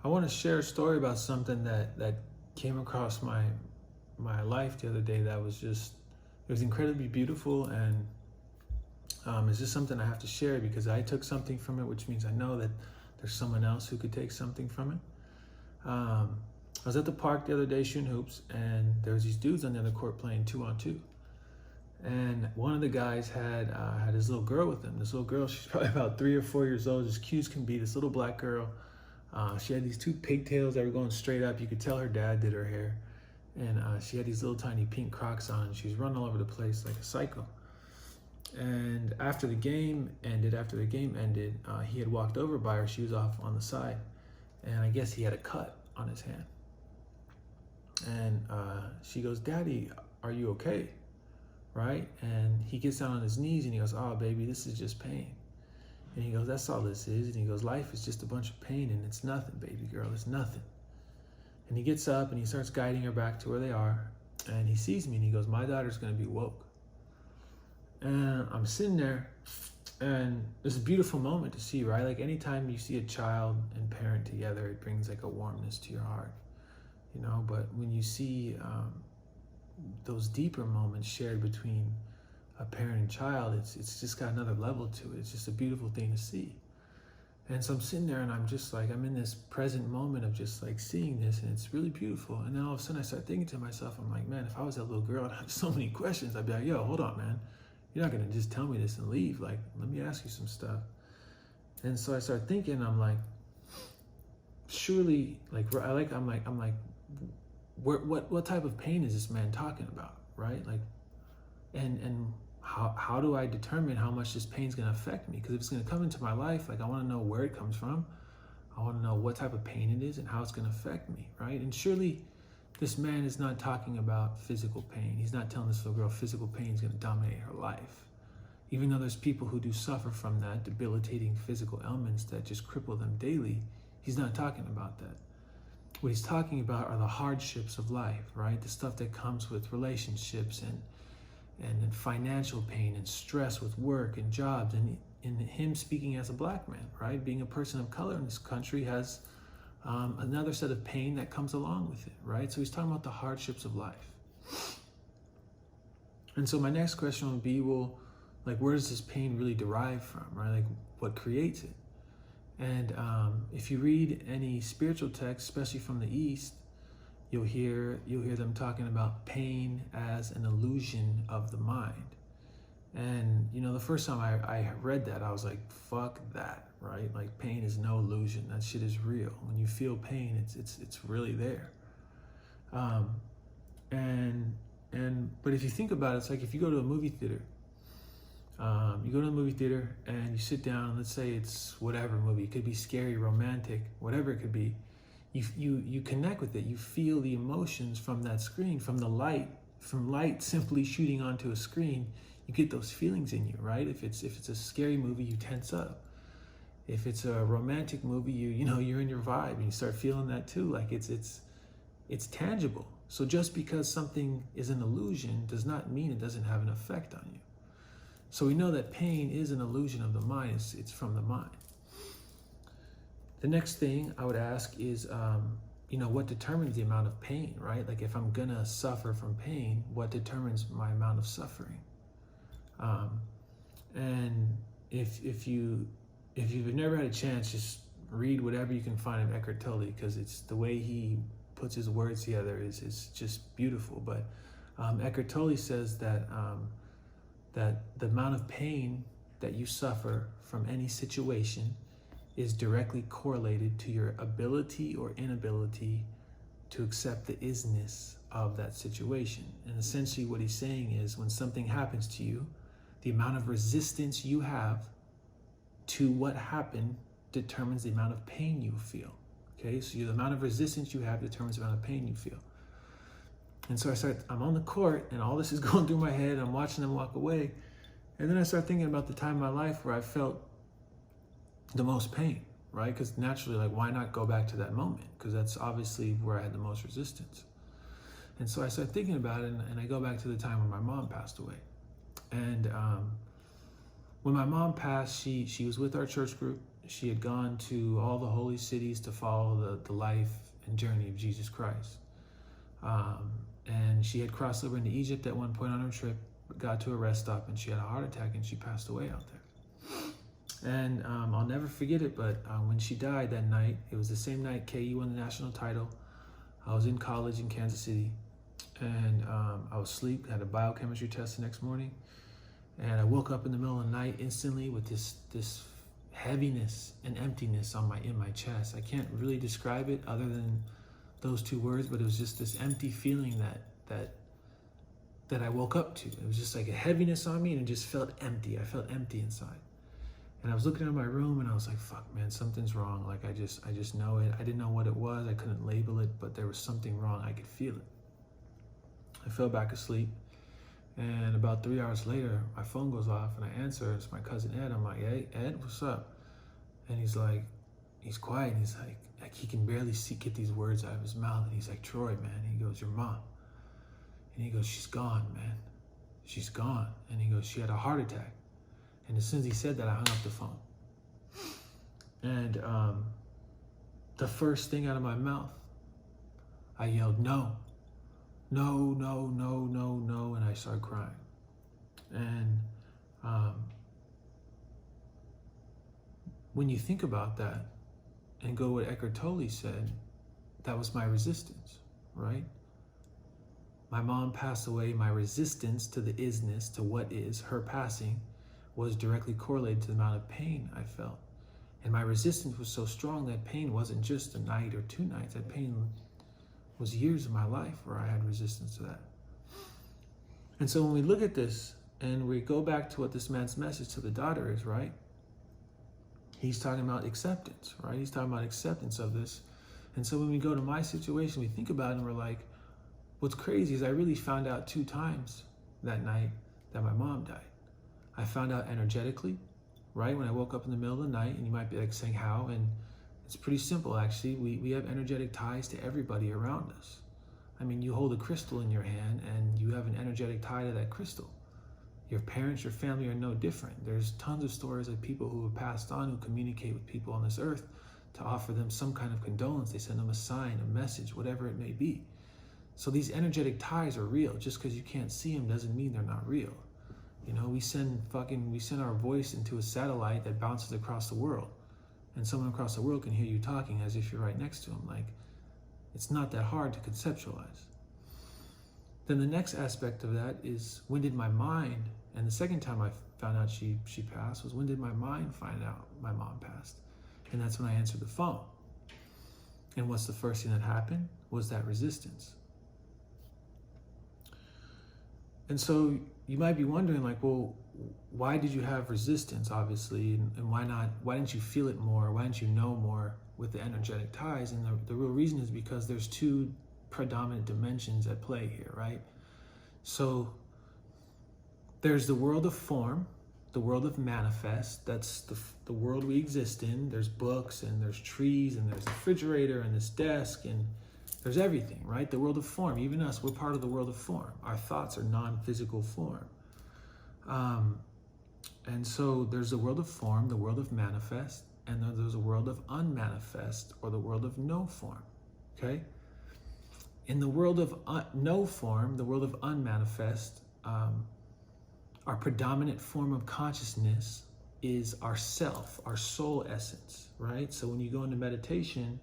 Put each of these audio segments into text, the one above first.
I want to share a story about something that came across my life the other day that was just, it was incredibly beautiful, and it's just something I have to share because I took something from it, which means I know that there's someone else who could take something from it. I was at the park the other day shooting hoops, and there was these dudes on the other court playing 2-on-2. And one of the guys had his little girl with him. This little girl, she's probably about 3 or 4 years old, as cute as can be. This little black girl. She had these 2 pigtails that were going straight up. You could tell her dad did her hair. And she had these little tiny pink Crocs on. She was running all over the place like a psycho. And after the game ended, he had walked over by her. She was off on the side. And I guess he had a cut on his hand. And she goes, "Daddy, are you okay?" Right? And he gets down on his knees and he goes, "Oh, baby, this is just pain." And he goes, "That's all this is." And he goes, "Life is just a bunch of pain, and it's nothing, baby girl, it's nothing." And he gets up and he starts guiding her back to where they are. And he sees me and he goes, "My daughter's gonna be woke." And I'm sitting there, and it's a beautiful moment to see, right? Like anytime you see a child and parent together, it brings like a warmness to your heart, you know? But when you see those deeper moments shared between a parent and child, it's just got another level to it. It's just a beautiful thing to see. And so I'm sitting there and I'm just like, I'm in this present moment of just like seeing this, and it's really beautiful. And then all of a sudden I start thinking to myself, I'm like, man, if I was that little girl, I'd have so many questions. I'd be like, yo, hold on, man. You're not gonna just tell me this and leave. Like, let me ask you some stuff. And so I start thinking, I'm like, surely, like, I'm like, what type of pain is this man talking about, right? Like, and how do I determine how much this pain is going to affect me? Because if it's going to come into my life, like, I want to know where it comes from. I want to know what type of pain it is and how it's going to affect me, right? And surely this man is not talking about physical pain. He's not telling this little girl physical pain is going to dominate her life. Even though there's people who do suffer from that, debilitating physical ailments that just cripple them daily, he's not talking about that. What he's talking about are the hardships of life, right? The stuff that comes with relationships and financial pain and stress with work and jobs. And in him speaking as a black man, right? Being a person of color in this country has another set of pain that comes along with it, right? So he's talking about the hardships of life. And so my next question would be, well, like, where does this pain really derive from, right? Like, what creates it? And if you read any spiritual text, especially from the East, you'll hear them talking about pain as an illusion of the mind. And you know, the first time I read that, I was like, fuck that, right? Like, pain is no illusion. That shit is real. When you feel pain, it's really there. But if you think about it, it's like if you go to a movie theater. You go to a movie theater and you sit down, and let's say it's whatever movie. It could be scary, romantic, whatever it could be. You connect with it. You feel the emotions from that screen, from light simply shooting onto a screen. You get those feelings in you, right? If it's a scary movie, you tense up. If it's a romantic movie, you're in your vibe and you start feeling that too. Like it's tangible. So just because something is an illusion does not mean it doesn't have an effect on you. So we know that pain is an illusion of the mind. It's from the mind. The next thing I would ask is, what determines the amount of pain, right? Like, if I'm gonna suffer from pain, what determines my amount of suffering? And if you've never had a chance, just read whatever you can find of Eckhart Tolle, because it's the way he puts his words together is just beautiful. But Eckhart Tolle says that the amount of pain that you suffer from any situation is directly correlated to your ability or inability to accept the isness of that situation. And essentially what he's saying is, when something happens to you, the amount of resistance you have to what happened determines the amount of pain you feel. Okay, so the amount of resistance you have determines the amount of pain you feel. And so I'm on the court and all this is going through my head. I'm watching them walk away. And then I start thinking about the time in my life where I felt the most pain, right? Because naturally, like, why not go back to that moment? Because that's obviously where I had the most resistance. And so I start thinking about it, and I go back to the time when my mom passed away. And when my mom passed, she was with our church group. she had gone to all the holy cities to follow the life and journey of Jesus Christ. And she had crossed over into Egypt at one point on her trip, got to a rest stop, and she had a heart attack and she passed away out there. And I'll never forget it, but when she died that night, it was the same night KU won the national title. I was in college in Kansas City, and I was asleep, had a biochemistry test the next morning, and I woke up in the middle of the night instantly with this heaviness and emptiness in my chest. I can't really describe it other than those two words, but it was just this empty feeling that I woke up to. It was just like a heaviness on me, and it just felt empty. I felt empty inside. And I was looking at my room, and I was like, fuck, man, something's wrong. Like, I just know it. I didn't know what it was. I couldn't label it, but there was something wrong. I could feel it. I fell back asleep. And about 3 hours later, my phone goes off, and I answer. It's my cousin Ed. I'm like, hey, Ed, what's up? And he's quiet, and he's like he can barely get these words out of his mouth. And he's like, Troy, man. He goes, your mom. And he goes, she's gone, man. She's gone. And he goes, she had a heart attack. And as soon as he said that, I hung up the phone. And the first thing out of my mouth, I yelled, no, no, no, no, no, no. And I started crying. And when you think about that and go what Eckhart Tolle said, that was my resistance, right? My mom passed away. My resistance to the isness, to what is, her passing, was directly correlated to the amount of pain I felt. And my resistance was so strong that pain wasn't just a night or 2 nights. That pain was years of my life where I had resistance to that. And so when we look at this and we go back to what this man's message to the daughter is, right? He's talking about acceptance, right? He's talking about acceptance of this. And so when we go to my situation, we think about it and we're like, what's crazy is I really found out 2 times that night that my mom died. I found out energetically, right? When I woke up in the middle of the night, and you might be like saying how, and it's pretty simple actually. We have energetic ties to everybody around us. I mean, you hold a crystal in your hand and you have an energetic tie to that crystal. Your parents, your family are no different. There's tons of stories of people who have passed on who communicate with people on this earth to offer them some kind of condolence. They send them a sign, a message, whatever it may be. So these energetic ties are real. Just because you can't see them doesn't mean they're not real. You know, we send our voice into a satellite that bounces across the world, and someone across the world can hear you talking as if you're right next to them. Like, it's not that hard to conceptualize. Then the next aspect of that is, when did my mind, and the second time I found out she passed was, when did my mind find out my mom passed? And that's when I answered the phone. And what's the first thing that happened? Was that resistance. And so you might be wondering, like, well, why did you have resistance, obviously, and why didn't you feel it more? Why didn't you know more with the energetic ties? And the real reason is because there's 2 predominant dimensions at play here, right? So there's the world of form, the world of manifest. That's the world we exist in. There's books, and there's trees, and there's the refrigerator, and this desk, and there's everything, right? The world of form. Even us, we're part of the world of form. Our thoughts are non-physical form. And so there's the world of form, the world of manifest, and then there's a world of unmanifest, or the world of no form, okay? In the world of no form, the world of unmanifest, our predominant form of consciousness is our self, our soul essence, right? So when you go into meditation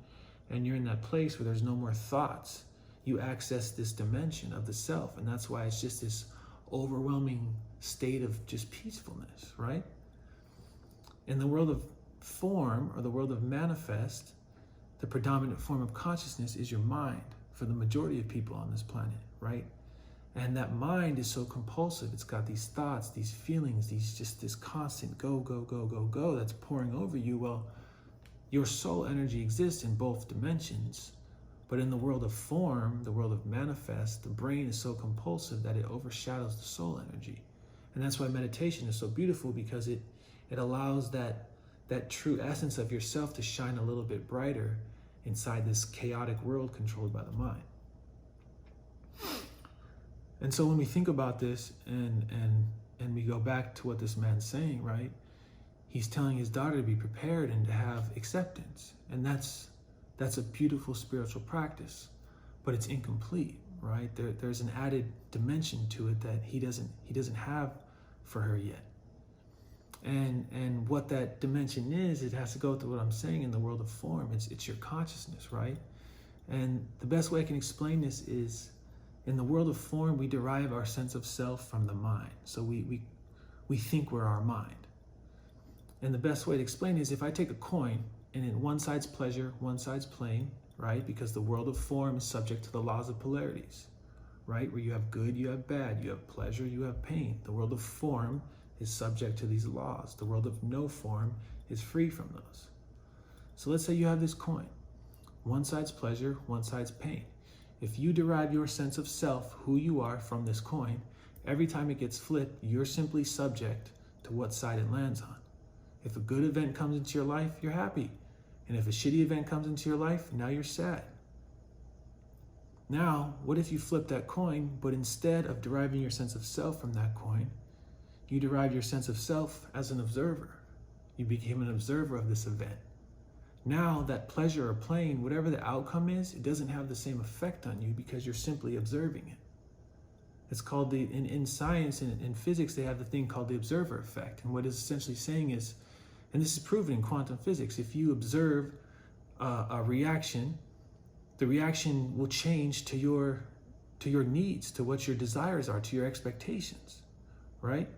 and you're in that place where there's no more thoughts, you access this dimension of the self. And that's why it's just this overwhelming state of just peacefulness, right? In the world of form, or the world of manifest, the predominant form of consciousness is your mind for the majority of people on this planet, right? And that mind is so compulsive. It's got these thoughts, these feelings, this constant go, go, go, go, go that's pouring over you. Well, your soul energy exists in both dimensions, but in the world of form, the world of manifest, the brain is so compulsive that it overshadows the soul energy. And that's why meditation is so beautiful, because it allows that true essence of yourself to shine a little bit brighter inside this chaotic world controlled by the mind. And so when we think about this and we go back to what this man's saying, right? he's telling his daughter to be prepared and to have acceptance. And that's a beautiful spiritual practice, but it's incomplete, right? There's an added dimension to it that he doesn't have for her yet. And what that dimension is, it has to go through what I'm saying in the world of form. It's your consciousness, right? And the best way I can explain this is, in the world of form, we derive our sense of self from the mind. So we think we're our mind. And the best way to explain is, if I take a coin and in one side's pleasure, one side's pain, right? Because the world of form is subject to the laws of polarities, right? Where you have good, you have bad, you have pleasure, you have pain. The world of form is subject to these laws. The world of no form is free from those. So let's say you have this coin. One side's pleasure, one side's pain. If you derive your sense of self, who you are, from this coin, every time it gets flipped, you're simply subject to what side it lands on. If a good event comes into your life, you're happy. And if a shitty event comes into your life, now you're sad. Now, what if you flip that coin, but instead of deriving your sense of self from that coin, you derive your sense of self as an observer? You became an observer of this event. Now that pleasure or pain, whatever the outcome is, it doesn't have the same effect on you because you're simply observing it. It's called in science and in physics, they have the thing called the observer effect. And what it's essentially saying is, and this is proven in quantum physics, if you observe a reaction, the reaction will change to your needs, to what your desires are, to your expectations, right?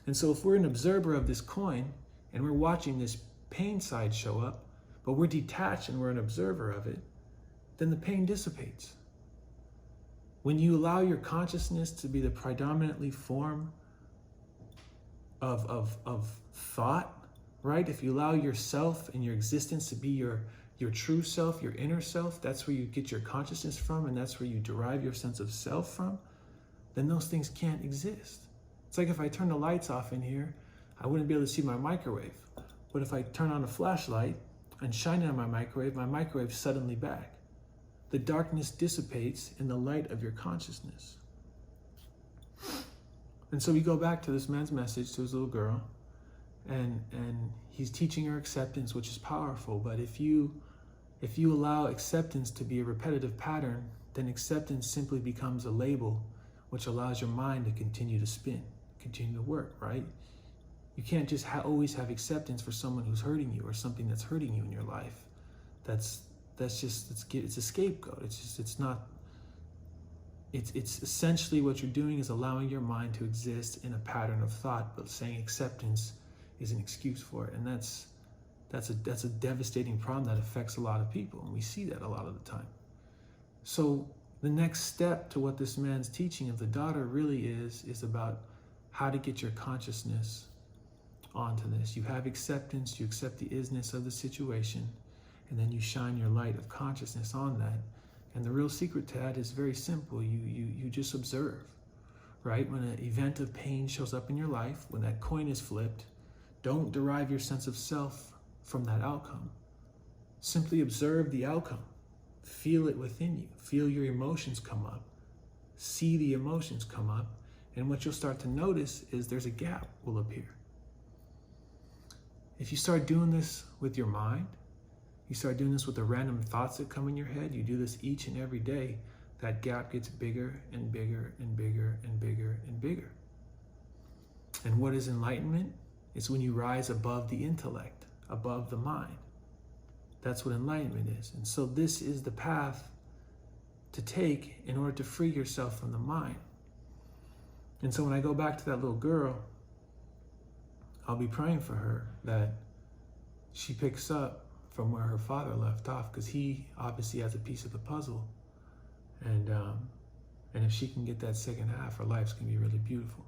And so if we're an observer of this coin and we're watching this pain side show up, but we're detached and we're an observer of it, then the pain dissipates. When you allow your consciousness to be the predominantly form of thought, right? If you allow yourself and your existence to be your true self, your inner self, that's where you get your consciousness from, and that's where you derive your sense of self from, then those things can't exist. It's like if I turn the lights off in here, I wouldn't be able to see my microwave. But if I turn on a flashlight and shine it on my microwave's suddenly back. The darkness dissipates in the light of your consciousness. And so we go back to this man's message to his little girl, and he's teaching her acceptance, which is powerful. But if you allow acceptance to be a repetitive pattern, then acceptance simply becomes a label, which allows your mind to continue to spin, continue to work, right? You can't just always have acceptance for someone who's hurting you or something that's hurting you in your life. It's a scapegoat. It's essentially what you're doing is allowing your mind to exist in a pattern of thought, but saying acceptance is an excuse for it. And that's a devastating problem that affects a lot of people, and we see that a lot of the time. So the next step to what this man's teaching of the daughter really is about how to get your consciousness onto this. You have acceptance, you accept the isness of the situation, and then you shine your light of consciousness on that. And the real secret to that is very simple. You just observe, right? When an event of pain shows up in your life, when that coin is flipped, don't derive your sense of self from that outcome. Simply observe the outcome. Feel it within you. Feel your emotions come up. See the emotions come up. And what you'll start to notice is there's a gap will appear. If you start doing this with your mind, you start doing this with the random thoughts that come in your head, you do this each and every day, that gap gets bigger and bigger and bigger and bigger and bigger. And what is enlightenment? It's when you rise above the intellect, above the mind. That's what enlightenment is. And so this is the path to take in order to free yourself from the mind. And so when I go back to that little girl, I'll be praying for her that she picks up from where her father left off, because he obviously has a piece of the puzzle. And if she can get that second half, her life's gonna be really beautiful.